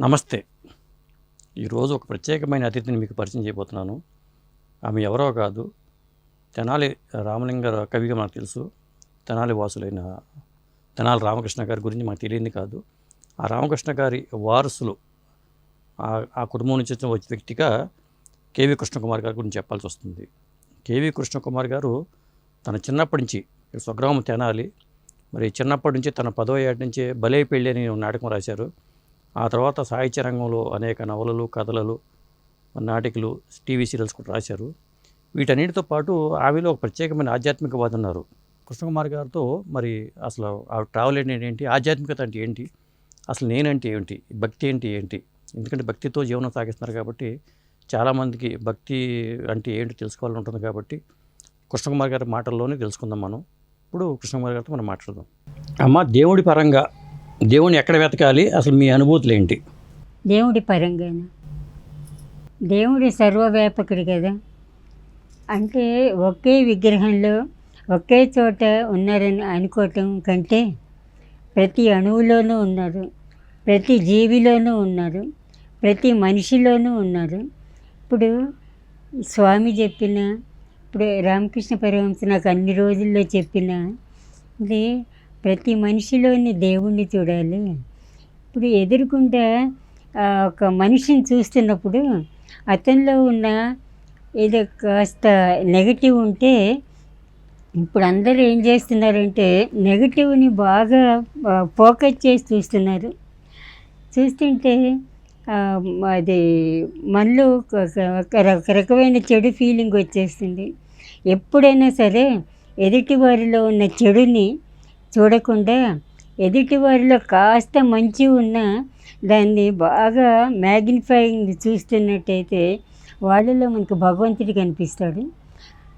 నమస్తే. ఈరోజు ఒక ప్రత్యేకమైన అతిథిని మీకు పరిచయం చేయబోతున్నాను. ఆమె ఎవరో కాదు, తెనాలి రామలింగ కవిగా మనకు తెలుసు. తెనాలి వాసులైన తెనాలి రామకృష్ణ గారి గురించి మనకు తెలియంది కాదు. ఆ రామకృష్ణ గారి వారసులు, ఆ కుటుంబం నుంచి వచ్చిన వ్యక్తిగా కేవీ కృష్ణకుమార్ గారి గురించి చెప్పాల్సి వస్తుంది. కేవీ కృష్ణకుమార్ గారు తన చిన్నప్పటి నుంచి, స్వగ్రామం తెనాలి, మరి చిన్నప్పటి నుంచి తన 10వ ఏట నుంచే భలే పెళ్ళి అని నాటకం రాశారు. ఆ తర్వాత సాహిత్య రంగంలో అనేక నవలలు, కథలు, నాటికలు, టీవీ సీరియల్స్ కూడా రాశారు. వీటన్నిటితో పాటు ఆమెలో ఒక ప్రత్యేకమైన ఆధ్యాత్మికవాది ఉన్నారు. కృష్ణకుమార్ గారితో మరి అసలు ఆ ట్రావెల్ ఏంటి, ఆధ్యాత్మికత అంటే ఏంటి, అసలు నేనంటే ఏంటి, భక్తి అంటే ఏంటి, ఎందుకంటే భక్తితో జీవనం సాగిస్తున్నారు కాబట్టి చాలామందికి భక్తి అంటే ఏంటి తెలుసుకోవాలని ఉంటుంది. కాబట్టి కృష్ణకుమార్ గారి మాటల్లోనే తెలుసుకుందాం మనం. ఇప్పుడు కృష్ణకుమార్ గారితో మనం మాట్లాడదాం. అమ్మ, దేవుడి పరంగా దేవుని ఎక్కడ వెతకాలి, అసలు మీ అనుభూతులు ఏంటి? దేవుడి పరంగానే, దేవుడి సర్వవ్యాపకుడు కదా. అంటే ఒకే విగ్రహంలో ఒకే చోట ఉన్నారని అనుకోవటం కంటే ప్రతి అణువులోనూ ఉన్నారు, ప్రతి జీవిలోనూ ఉన్నారు, ప్రతి మనిషిలోనూ ఉన్నారు. ఇప్పుడు స్వామి చెప్పిన, ఇప్పుడు రామకృష్ణ పరమహంస నాకు అన్ని రోజుల్లో చెప్పిన ఇది, ప్రతి మనిషిలోని దేవుణ్ణి చూడాలి. ఇప్పుడు ఎదురుకుండా ఒక మనిషిని చూస్తున్నప్పుడు అతనిలో ఉన్న ఏదో కాస్త నెగటివ్ ఉంటే, ఇప్పుడు అందరూ ఏం చేస్తున్నారంటే నెగటివ్ని బాగా ఫోకస్ చేసి చూస్తున్నారు. చూస్తుంటే అది మనలో ఒక రకమైన చెడు ఫీలింగ్ వచ్చేస్తుంది. ఎప్పుడైనా సరే ఎదుటి వారిలో ఉన్న చెడుని చూడకుండా ఎదుటి వారిలో కాస్త మంచి ఉన్నా దాన్ని బాగా మ్యాగ్నిఫైయింగ్ చూస్తున్నట్టయితే వాళ్ళలో మనకు భగవంతుడు కనిపిస్తాడు.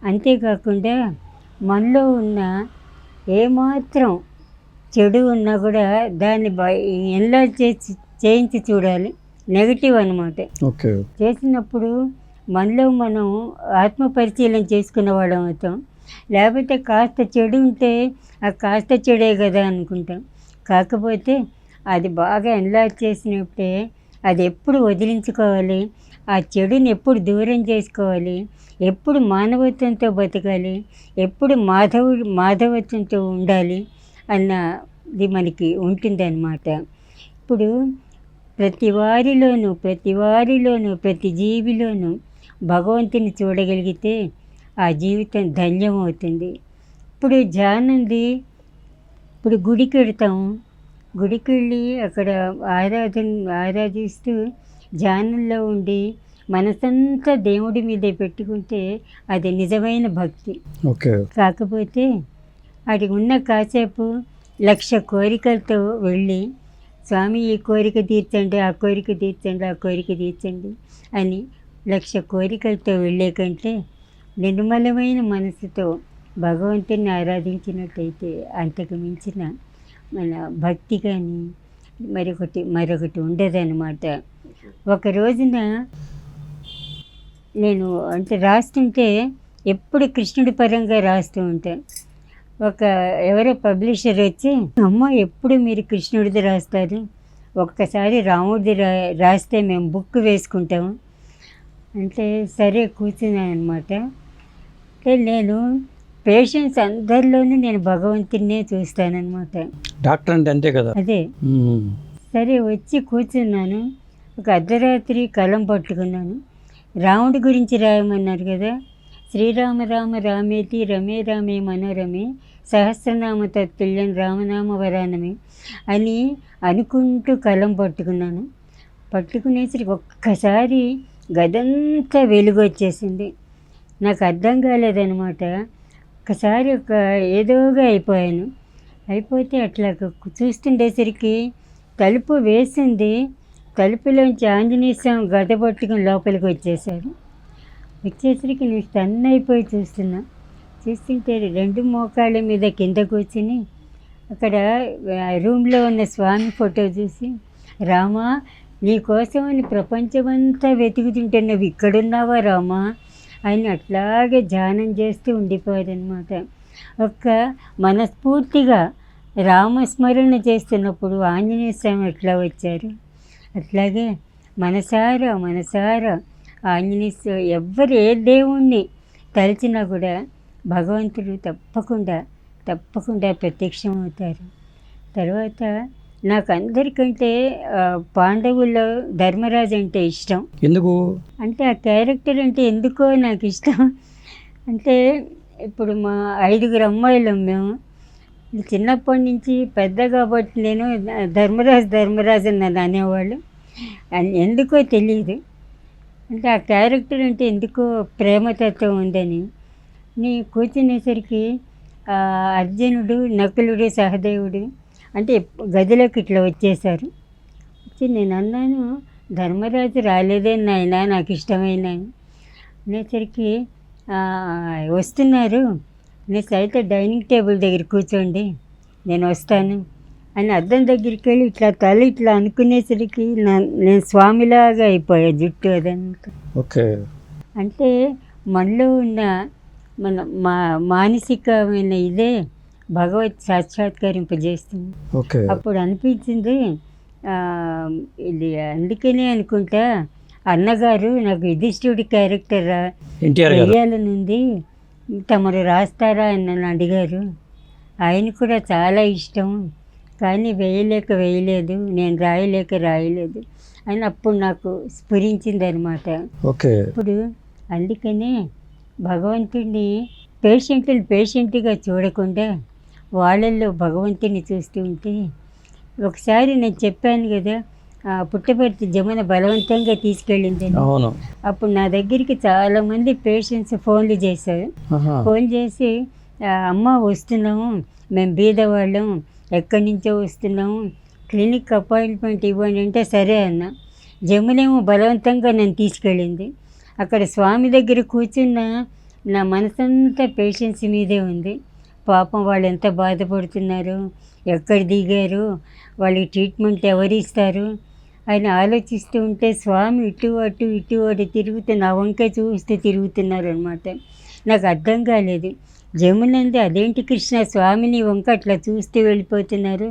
అంతేకాకుండా మనలో ఉన్న ఏమాత్రం చెడు ఉన్నా కూడా దాన్ని ఎన్లార్జ్ చేయించి చూడాలి. నెగటివ్ అన్నమాట. ఓకే. చేసినప్పుడు మనలో మనం ఆత్మపరిశీలన చేసుకున్న వాళ్ళం అవుతాం. లేకపోతే కాస్త చెడు ఉంటే ఆ కాస్త చెడే కదా అనుకుంటాం. కాకపోతే అది బాగా ఎన్లార్జ్ చేసినప్పుడే అది ఎప్పుడు వదిలించుకోవాలి, ఆ చెడుని ఎప్పుడు దూరం చేసుకోవాలి, ఎప్పుడు మానవత్వంతో బతకాలి, ఎప్పుడు మాధవత్వంతో ఉండాలి అన్నది మనకి ఉంటుందన్నమాట. ఇప్పుడు ప్రతి వారిలోనూ ప్రతి జీవిలోనూ భగవంతుని చూడగలిగితే ఆ జీవితం ధన్యమవుతుంది. ఇప్పుడు జానంది, ఇప్పుడు గుడికి వెళ్తాము, గుడికి వెళ్ళి అక్కడ ఆరాధిస్తూ ధ్యానంలో ఉండి మనసంతా దేవుడి మీదే పెట్టుకుంటే అది నిజమైన భక్తి. ఓకే. కాకపోతే అది ఉన్న కాసేపు 1,00,000 కోరికలతో వెళ్ళి స్వామి ఈ కోరిక తీర్చండి, ఆ కోరిక తీర్చండి, ఆ కోరిక తీర్చండి అని 1,00,000 కోరికలతో వెళ్ళే కంటే నిర్మలమైన మనసుతో భగవంతుని ఆరాధించినట్టయితే అంతకు మించిన మన భక్తి కానీ మరొకటి ఉండదన్నమాట. ఒక రోజున నేను అంటే రాస్తుంటే ఎప్పుడు కృష్ణుడి పరంగా రాస్తూ ఉంటాను. ఎవరో పబ్లిషర్ వచ్చి, అమ్మ ఎప్పుడు మీరు కృష్ణుడిది రాస్తారు, ఒక్కసారి రాముడిది రాస్తే మేము బుక్ వేసుకుంటాము అంటే సరే కూర్చున్నాను అనమాట. అంటే నేను పేషెంట్స్ అందరిలోనూ నేను భగవంతుడినే చూస్తానన్నమాట. డాక్టర్ అంటే అంతే కదా. అదే. సరే వచ్చి కూర్చున్నాను. ఒక అర్ధరాత్రి కలం పట్టుకున్నాను. రాముడి గురించి రాయమన్నారు కదా. శ్రీరామ రామ రామేతి రమే రామే మనోరమే సహస్రనామ తత్తుల్యం రామనామ వరానమే అని అనుకుంటూ కలం పట్టుకున్నాను. పట్టుకునేసరికి ఒక్కసారి గదంతా వెలుగు వచ్చేసింది. నాకు అర్థం కాలేదనమాట. ఒక్కసారి ఏదోగా అయిపోయాను. అయిపోతే అట్లా చూస్తుండేసరికి తలుపు వేసింది. తలుపులోంచి ఆంజనేయ స్వామి గద పట్టుకుని లోపలికి వచ్చేసారు. వచ్చేసరికి నేను స్టన్ అయిపోయి చూస్తుంటే 2 మోకాళ్ళ మీద కింద కూర్చుని అక్కడ రూమ్లో ఉన్న స్వామి ఫోటో చూసి, రామా నీకోసమని ప్రపంచమంతా వెతుకుతుంటే నువ్వు ఇక్కడున్నావా రామా అని అట్లాగే ధ్యానం చేస్తూ ఉండిపోయారనమాట. మనస్ఫూర్తిగా రామస్మరణ చేస్తున్నప్పుడు ఆంజనేయ స్వామి ఎట్లా వచ్చారు అట్లాగే మనసారా మనసారా ఆంజనేయ ఎవ్వరు ఏ దేవుణ్ణి తలిచినా కూడా భగవంతుడు తప్పకుండా ప్రత్యక్షం అవుతారు. తర్వాత నాకు అందరికంటే పాండవుల్లో ధర్మరాజు అంటే ఇష్టం. ఎందుకు? అంటే ఆ క్యారెక్టర్ అంటే ఎందుకో నాకు ఇష్టం. అంటే ఇప్పుడు మా 5 అమ్మాయిలం మేము. చిన్నప్పటి నుంచి పెద్ద కాబట్టి నేను ధర్మరాజు అని నన్ను అనేవాళ్ళు. ఎందుకో తెలియదు. అంటే ఆ క్యారెక్టర్ అంటే ఎందుకో ప్రేమతత్వం ఉందని. కూర్చునేసరికి అర్జునుడు, నకులుడు, సహదేవుడు అంటే గదిలోకి ఇట్లా వచ్చేసారు. వచ్చి నేను అన్నాను, ధర్మరాజు రాలేదే నాయనా, నాకు ఇష్టమైన అనేసరికి వస్తున్నారు, అయితే డైనింగ్ టేబుల్ దగ్గర కూర్చోండి, నేను వస్తాను అని అద్దం దగ్గరికి వెళ్ళి ఇట్లా తల ఇట్లా అనుకునేసరికి నేను స్వామిలాగా అయిపోయా, జుట్టు అదంతా. ఓకే. అంటే మనలో ఉన్న మానసికమైన ఇదే భగవత్ సాక్షాత్కరింపజేస్తుంది. ఓకే. అప్పుడు అనిపించింది ఇది అందుకనే అనుకుంటా అన్నగారు నాకు యుధిష్ఠిరుడి క్యారెక్టర్ వేయాలనుంది, తమరు రాస్తారా అని నన్ను అడిగారు. ఆయన కూడా చాలా ఇష్టం, కానీ వేయలేదు, నేను రాయలేదు అని అప్పుడు నాకు స్ఫురించింది అనమాట. ఓకే. ఇప్పుడు అందుకనే భగవంతుడిని పేషెంట్గా చూడకుండా వాళ్ళల్లో భగవంతుని చూస్తూ ఉంటే, ఒకసారి నేను చెప్పాను కదా పుట్టపర్తి జమున బలవంతంగా తీసుకెళ్ళింది. అప్పుడు నా దగ్గరికి చాలామంది పేషెంట్స్ ఫోన్లు చేశారు. ఫోన్ చేసి అమ్మ వస్తున్నాము, మేము బీదవాళ్ళం, ఎక్కడి నుంచో వస్తున్నాము, క్లినిక్ అపాయింట్మెంట్ ఇవ్వండి అంటే సరే అన్న. జమునేమో బలవంతంగా నన్ను తీసుకెళ్ళింది. అక్కడ స్వామి దగ్గర కూర్చున్న నా మనసంతా పేషెంట్స్ మీదే ఉంది. పాపం వాళ్ళు ఎంత బాధపడుతున్నారు, ఎక్కడ దిగారు, వాళ్ళకి ట్రీట్మెంట్ ఎవరు ఇస్తారు అని ఆలోచిస్తూ ఉంటే స్వామి ఇటు అటు తిరుగుతూ నా వంక చూస్తూ తిరుగుతున్నారు అనమాట. నాకు అర్థం కాలేదు. జమునంది అదేంటి కృష్ణ, స్వామిని వంక అట్లా చూస్తూ వెళ్ళిపోతున్నారు,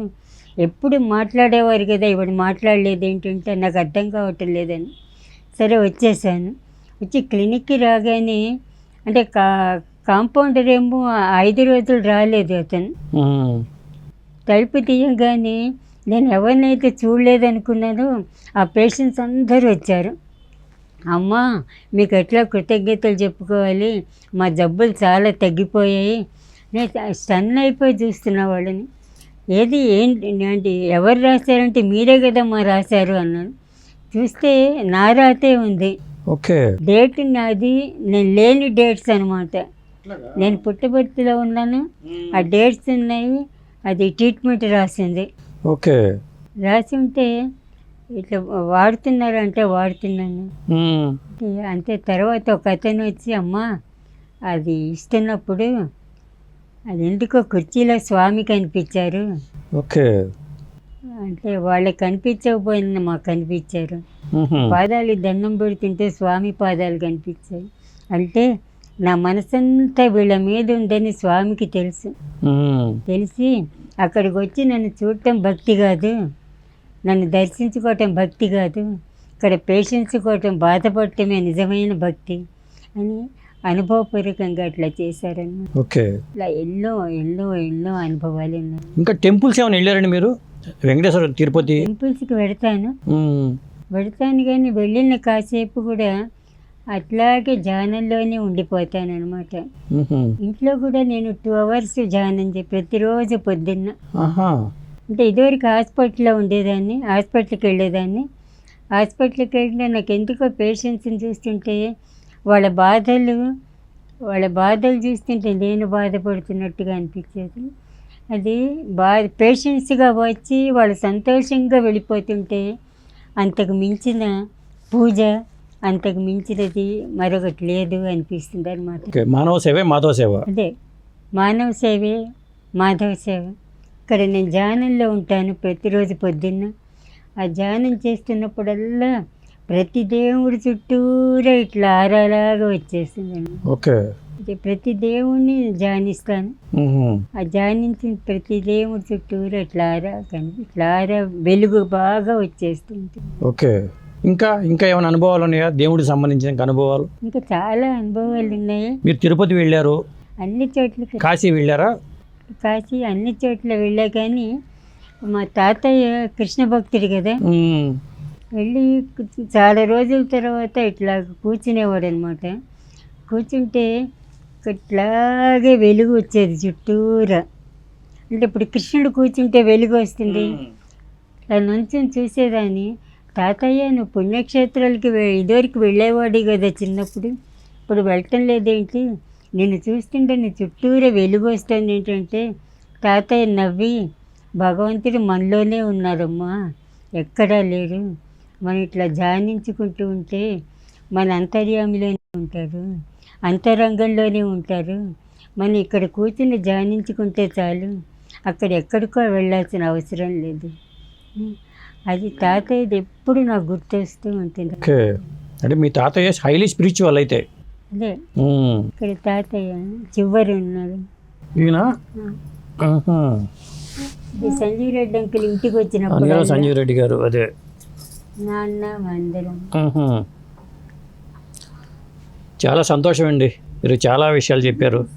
ఎప్పుడు మాట్లాడేవారు కదా, ఇప్పుడు మాట్లాడలేదు ఏంటంటే నాకు అర్థం కావటం లేదని. సరే వచ్చేసాను. వచ్చి క్లినిక్కి రాగానే అంటే కాంపౌండర్ ఏమో 5 రోజులు రాలేదు. అతను తలుపు తీయగానే నేను ఎవరినైతే చూడలేదనుకున్నానో ఆ పేషెంట్స్ అందరూ వచ్చారు. అమ్మ మీకు ఎట్లా కృతజ్ఞతలు చెప్పుకోవాలి, మా జబ్బులు చాలా తగ్గిపోయాయి. నేను స్టన్ అయిపోయి చూస్తున్నా వాళ్ళని. ఏంటి ఎవరు రాశారంటే మీరే కదమ్మా రాశారు అన్నాను. చూస్తే నా రాతే ఉంది. ఓకే. డేట్ నాది, నేను లేని డేట్స్ అనమాట. నేను పుట్టపర్తిలో ఉన్నాను, ఆ డేట్స్ ఉన్నాయి, అది ట్రీట్మెంట్ రాసింది. ఓకే. రాసి ఉంటే ఇట్లా వాడుతున్నారంటే వాడుతున్నాను అంతే. తర్వాత ఒక అతను వచ్చి అమ్మ అది ఇస్తున్నప్పుడు అది ఎందుకో కుర్చీలో స్వామి కనిపించారు. ఓకే. అంటే వాళ్ళకి కనిపించకపోయినా మాకు కనిపించారు. పాదాలు దండం పెడుతుంటే స్వామి పాదాలు కనిపించాయి. అంటే నా మనసంతా వీళ్ళ మీద ఉందని స్వామికి తెలిసి అక్కడికి వచ్చి నన్ను చూడటం భక్తి కాదు, నన్ను దర్శించుకోవటం భక్తి కాదు, ఇక్కడ పేషెంట్స్ కోవటం బాధపడటమే నిజమైన భక్తి అని అనుభవపూర్వకంగా అట్లా చేశారని. ఓకే. ఇలా ఎన్నో అనుభవాలు ఉన్నాయి. ఇంకా టెంపుల్స్ ఏమైనా వెళ్ళారండి మీరు? వెంకటేశ్వర, తిరుపతి టెంపుల్స్కి వెడతాను కానీ వెళ్ళిన కాసేపు కూడా అట్లాగే ధ్యానంలోనే ఉండిపోతాను అనమాట. ఇంట్లో కూడా నేను 2 hours ధ్యానం ప్రతిరోజు పొద్దున్న. అంటే ఇదివరకు హాస్పిటల్లో ఉండేదాన్ని, హాస్పిటల్కి వెళ్ళేదాన్ని. హాస్పిటల్కి వెళ్ళినా నాకు ఎందుకో పేషెంట్స్ని చూస్తుంటే వాళ్ళ బాధలు చూస్తుంటే నేను బాధపడుతున్నట్టుగా అనిపించేది. అది పేషెంట్స్గా వచ్చి వాళ్ళు సంతోషంగా వెళ్ళిపోతుంటే అంతకు మించిన పూజ, అంతకు మించినది మరొకటి లేదు అనిపిస్తుంది అనమాట. మానవ సేవే మాధవ సేవ. అదే మానవ సేవే మాధవ సేవ. ఇక్కడ నేను ధ్యానంలో ఉంటాను ప్రతిరోజు పొద్దున్న. ఆ ధ్యానం చేస్తున్నప్పుడల్లా ప్రతి దేవుడి చుట్టూరా ఇట్లా ఆరాలాగా వచ్చేసిందండి. ఓకే. అంటే ప్రతి దేవుణ్ణి ధ్యానిస్తాను. మ్హూ. ఆ ధ్యానించిన ప్రతి దేవుడి చుట్టూరా ఇట్లారా వెలుగు బాగా వచ్చేస్తుంది. ఓకే. ఇంకా ఇంకా ఏమైనా అనుభవాలు ఉన్నాయా దేవుడికి సంబంధించిన ఇంకా అనుభవాలు? ఇంకా చాలా అనుభవాలు ఉన్నాయి. మీరు తిరుపతి వెళ్ళారు, అన్ని చోట్లకి, కాశీ వెళ్ళారా? కాశీ అన్ని చోట్ల వెళ్ళా. కానీ మా తాతయ్య కృష్ణ భక్తుడు కదా, మ్. వెళ్ళి చాలా రోజుల తర్వాత ఇట్లా కూర్చునేవాడు అనమాట. కూర్చుంటే ఇట్లాగే వెలుగు వచ్చేది చుట్టూరా. అంటే ఇప్పుడు కృష్ణుడు కూర్చుంటే వెలుగు వస్తుంది. అలా నుంచొని చూసేదాన్ని. తాతయ్య, నువ్వు పుణ్యక్షేత్రాలకి ఇదివరకు వెళ్ళేవాడి కదా చిన్నప్పుడు, ఇప్పుడు వెళ్ళటం లేదేంటి? నేను చూస్తుంటే నీ చుట్టూరా వెలుగు వస్తుంది ఏంటంటే, తాతయ్య నవ్వి, భగవంతుడు మనలోనే ఉన్నారమ్మా, ఎక్కడా లేరు. మనం ఇట్లా ధ్యానించుకుంటూ ఉంటే మన అంతర్యామిలోనే ఉంటారు, అంతరంగంలోనే ఉంటారు. మనం ఇక్కడ కూర్చుని ధ్యానించుకుంటే చాలు, అక్కడ ఎక్కడికో వెళ్ళాల్సిన అవసరం లేదు. అది తాతయ్యది ఎప్పుడు నాకు గుర్తొస్తూ ఉంటుంది. ఓకే. అంటే మీ తాతయ్య హైలీ స్పిరిచువల్ అయితే. అదే మ్. ఇక్కడ తాతయ్య చివరి ఉన్నాడు. ఈయన ఆహా. ఈ సంజీవ్ రెడ్డి అంకుల్ ఇంటికి వచ్చినప్పుడు అందులో సంజీవ్ రెడ్డి గారు, అదే. నాన్న అందరం ఆహా. చాలా సంతోషం అండి, మీరు చాలా విషయాలు చెప్పారు.